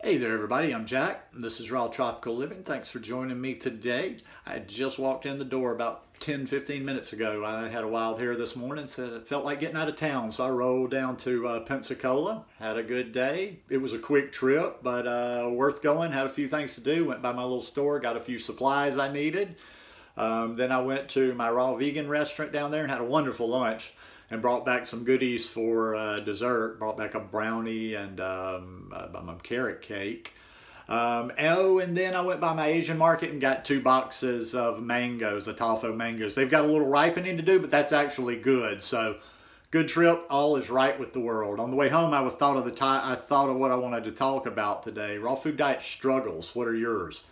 Hey there everybody, I'm Jack. This is Raw Tropical Living. Thanks for joining me today. I just walked in the door about 10-15 minutes ago. I had a wild hair this morning, said it felt like getting out of town, so I rolled down to Pensacola. Had a good day. It was a quick trip, but worth going. Had a few things to do. Went by my little store, got a few supplies I needed. Then I went to my raw vegan restaurant down there and had a wonderful lunch and brought back some goodies for dessert. Brought back a brownie and a carrot cake. And then I went by my Asian market and got 2 boxes of mangoes, the toffee mangoes. They've got a little ripening to do, but that's actually good. So good trip, all is right with the world. On the way home, I thought of what I wanted to talk about today. Raw food diet struggles. What are yours?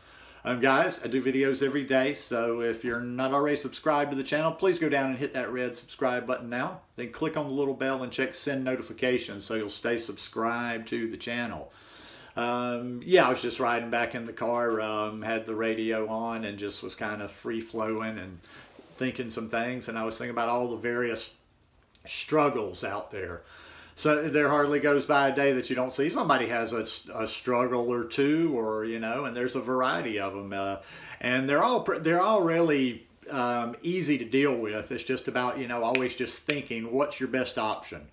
Guys, I do videos every day, so if you're not already subscribed to the channel, please go down and hit that red subscribe button now. Then click on the little bell and check send notifications so you'll stay subscribed to the channel. Yeah, I was just riding back in the car, had the radio on and just was kind of free-flowing and thinking some things, and I was thinking about all the various struggles out there. So there hardly goes by a day that you don't see somebody has a struggle or two, or and there's a variety of them, and they're all really easy to deal with. It's just about always just thinking what's your best option.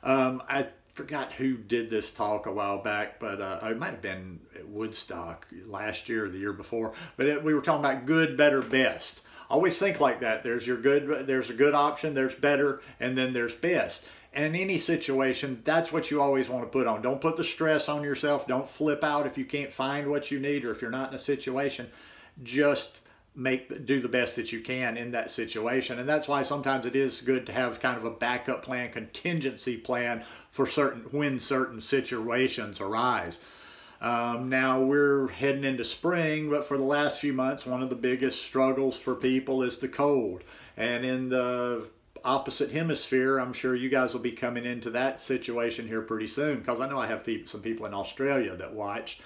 I forgot who did this talk a while back, but it might have been at Woodstock last year or the year before. But we were talking about good, better, best. Always think like that. There's a good option, there's better, and then there's best. In any situation, that's what you always want to put on. Don't put the stress on yourself. Don't flip out if you can't find what you need or if you're not in a situation. Just do the best that you can in that situation. And that's why sometimes it is good to have kind of a backup plan, contingency plan for when certain situations arise. Now we're heading into spring, but for the last few months, one of the biggest struggles for people is the cold. And in the opposite hemisphere, I'm sure you guys will be coming into that situation here pretty soon, because I know I have some people in Australia that watch.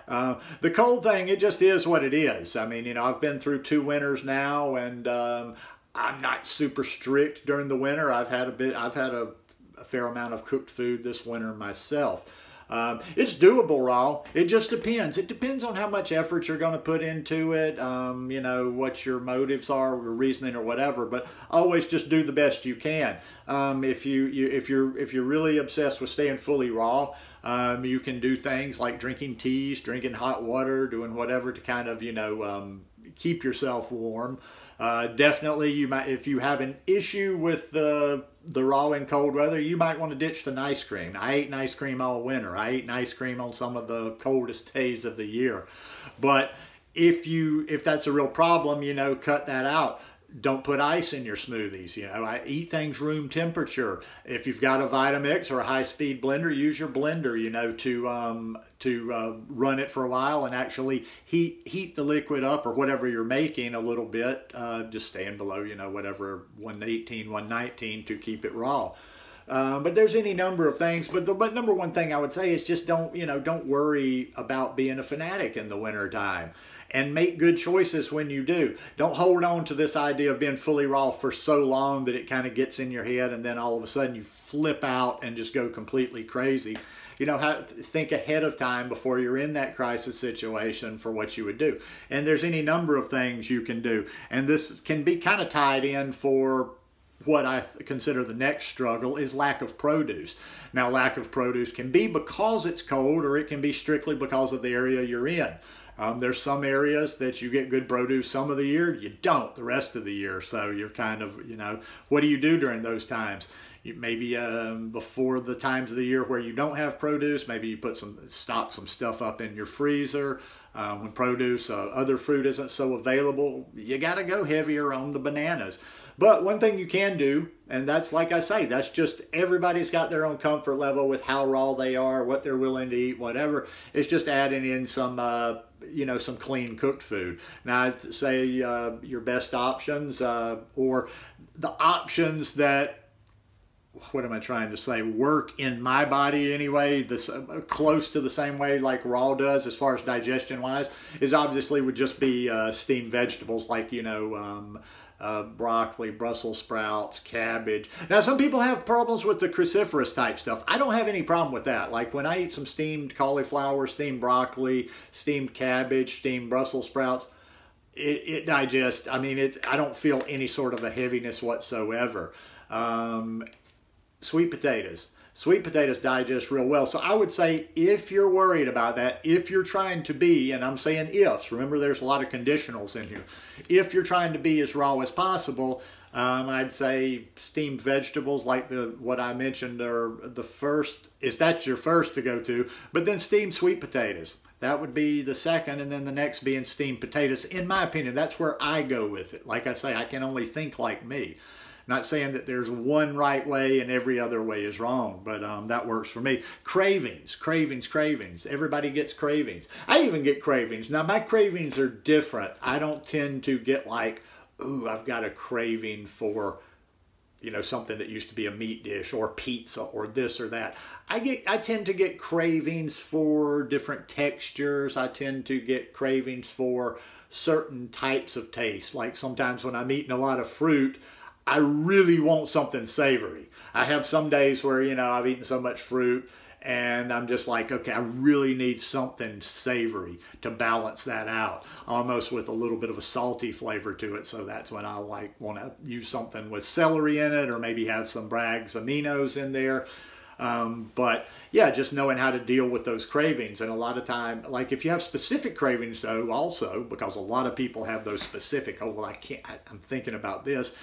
The cold thing, it just is what it is. I mean, I've been through 2 winters now, and I'm not super strict during the winter. I've had a fair amount of cooked food this winter myself. It's doable, Raw. It just depends. It depends on how much effort you're going to put into it, what your motives are, or reasoning, or whatever. But always just do the best you can. If you're really obsessed with staying fully raw, you can do things like drinking teas, drinking hot water, doing whatever to kind of keep yourself warm. Definitely, if you have an issue with the raw and cold weather, you might want to ditch the ice cream. I ate ice cream all winter. I ate ice cream on some of the coldest days of the year. But if that's a real problem, cut that out. Don't put ice in your smoothies. I eat things room temperature. If you've got a Vitamix or a high-speed blender, use your blender, to run it for a while and actually heat the liquid up or whatever you're making a little bit, just staying below, whatever 118, 119 to keep it raw. But there's any number of things. But number one thing I would say is just don't worry about being a fanatic in the winter time, and make good choices when you do. Don't hold on to this idea of being fully raw for so long that it kind of gets in your head, and then all of a sudden you flip out and just go completely crazy. Think ahead of time before you're in that crisis situation for what you would do. And there's any number of things you can do. And this can be kind of tied in for what I consider the next struggle is lack of produce. Now, lack of produce can be because it's cold, or it can be strictly because of the area you're in. There's some areas that you get good produce some of the year, you don't the rest of the year. So you're kind of, what do you do during those times? Maybe before the times of the year where you don't have produce, maybe you stock some stuff up in your freezer. When produce, other fruit isn't so available, you got to go heavier on the bananas. But one thing you can do, and that's like I say, that's just everybody's got their own comfort level with how raw they are, what they're willing to eat, whatever. It's just adding in some, some clean cooked food. Now, I'd say your best options, or the options that, what am I trying to say, work in my body anyway, close to the same way like raw does as far as digestion wise, is obviously would just be steamed vegetables like broccoli, Brussels sprouts, cabbage. Now, some people have problems with the cruciferous type stuff. I don't have any problem with that. Like when I eat some steamed cauliflower, steamed broccoli, steamed cabbage, steamed Brussels sprouts, it digests. I mean, I don't feel any sort of a heaviness whatsoever. Sweet potatoes. Sweet potatoes digest real well. So I would say if you're worried about that, if you're trying to be, and I'm saying ifs, remember there's a lot of conditionals in here. If you're trying to be as raw as possible, I'd say steamed vegetables like what I mentioned are the first, that's your first to go to, but then steamed sweet potatoes. That would be the second, and then the next being steamed potatoes. In my opinion, that's where I go with it. Like I say, I can only think like me. Not saying that there's one right way and every other way is wrong, but that works for me. Cravings, cravings, cravings. Everybody gets cravings. I even get cravings. Now, my cravings are different. I don't tend to get like, ooh, I've got a craving for, you know, something that used to be a meat dish or pizza or this or that. I tend to get cravings for different textures. I tend to get cravings for certain types of taste. Like sometimes when I'm eating a lot of fruit, I really want something savory. I have some days where, you know, I've eaten so much fruit and I'm just like, okay, I really need something savory to balance that out, almost with a little bit of a salty flavor to it. So that's when I like want to use something with celery in it, or maybe have some Bragg's aminos in there. But yeah, just knowing how to deal with those cravings. And a lot of time, like if you have specific cravings though, also, because a lot of people have those specific, oh, well, I'm thinking about this.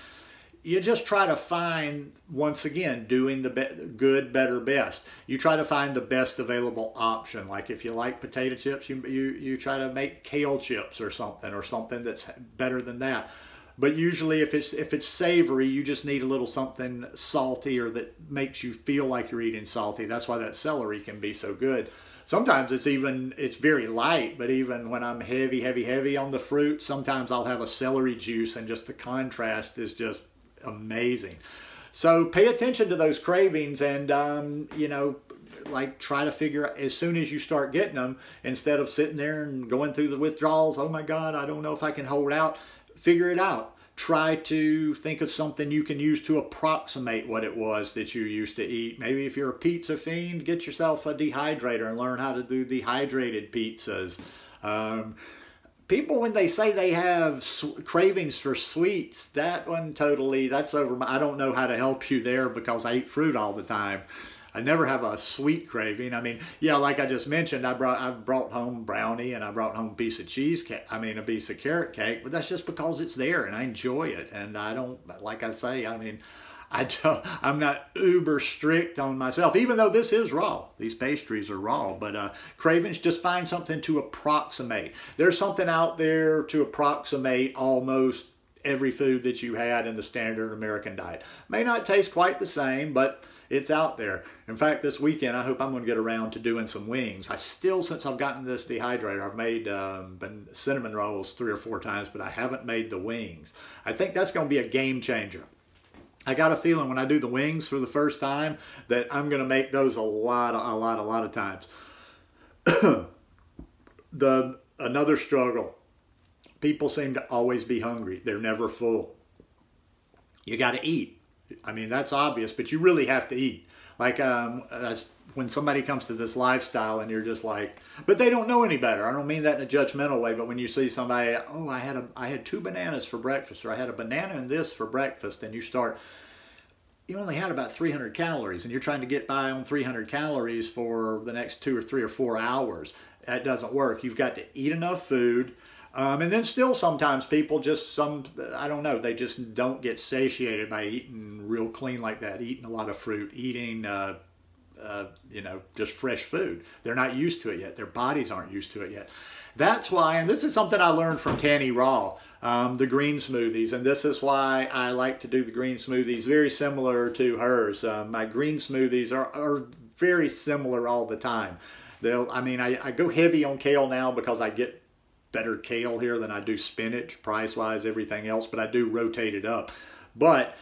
You just try to find, once again, doing the good, better, best. You try to find the best available option. Like if you like potato chips, you try to make kale chips or something that's better than that. But usually if it's savory, you just need a little something salty or that makes you feel like you're eating salty. That's why that celery can be so good. Sometimes it's very light, but even when I'm heavy on the fruit, sometimes I'll have a celery juice, and just the contrast is just amazing. So pay attention to those cravings, and you know, like try to figure out as soon as you start getting them, instead of sitting there and going through the withdrawals, oh my God, I don't know if I can hold out, figure it out. Try to think of something you can use to approximate what it was that you used to eat. Maybe if you're a pizza fiend, get yourself a dehydrator and learn how to do dehydrated pizzas. People, when they say they have cravings for sweets, that's over my, I don't know how to help you there, because I eat fruit all the time. I never have a sweet craving. I mean, yeah, like I just mentioned, I brought home brownie, and I brought home a piece of cheesecake, a piece of carrot cake, but that's just because it's there and I enjoy it. And I don't, like I say, I mean, I'm not uber strict on myself, even though this is raw. These pastries are raw, but cravings, just find something to approximate. There's something out there to approximate almost every food that you had in the standard American diet. May not taste quite the same, but it's out there. In fact, this weekend, I hope I'm going to get around to doing some wings. Since I've gotten this dehydrator, I've made cinnamon rolls 3 or 4 times, but I haven't made the wings. I think that's going to be a game changer. I got a feeling when I do the wings for the first time that I'm going to make those a lot of times. Another struggle. People seem to always be hungry. They're never full. You got to eat. I mean, that's obvious, but you really have to eat. Like when somebody comes to this lifestyle and you're just like, but they don't know any better. I don't mean that in a judgmental way, but when you see somebody, oh, I had 2 bananas for breakfast, or I had a banana and this for breakfast, and you only had about 300 calories, and you're trying to get by on 300 calories for the next 2 or 3 or 4 hours. That doesn't work. You've got to eat enough food. And then still sometimes people I don't know, they just don't get satiated by eating real clean like that, eating a lot of fruit, eating you know, just fresh food. They're not used to it yet. Their bodies aren't used to it yet. That's why, and this is something I learned from Tanny Raw, the green smoothies, and this is why I like to do the green smoothies, very similar to hers. My green smoothies are very similar all the time. I go heavy on kale now because I get better kale here than I do spinach, price-wise, everything else, but I do rotate it up. But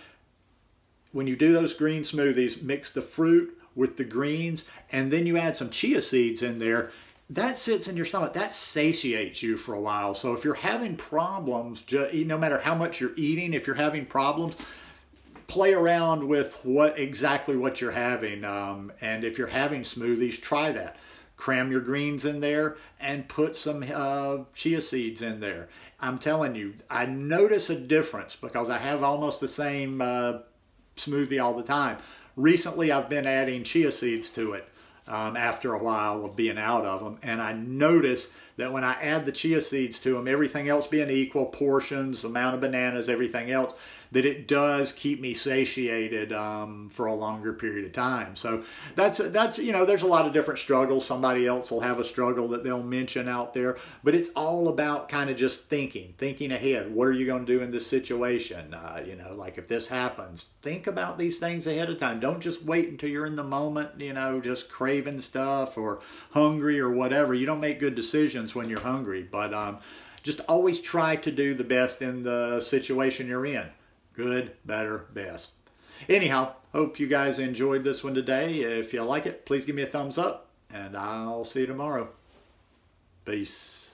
when you do those green smoothies, mix the fruit with the greens, and then you add some chia seeds in there. that sits in your stomach. That satiates you for a while. So if you're having problems, no matter how much you're eating, if you're having problems, play around with exactly what you're having. And if you're having smoothies, try that. Cram your greens in there and put some chia seeds in there. I'm telling you, I notice a difference because I have almost the same smoothie all the time. Recently, I've been adding chia seeds to it after a while of being out of them. And I notice that when I add the chia seeds to them, everything else being equal, portions, amount of bananas, everything else, that it does keep me satiated for a longer period of time. So that's there's a lot of different struggles. Somebody else will have a struggle that they'll mention out there, but it's all about kind of just thinking ahead. What are you going to do in this situation? Like if this happens, think about these things ahead of time. Don't just wait until you're in the moment, just craving stuff or hungry or whatever. You don't make good decisions when you're hungry, but just always try to do the best in the situation you're in. Good, better, best. Anyhow, hope you guys enjoyed this one today. If you like it, please give me a thumbs up, and I'll see you tomorrow. Peace.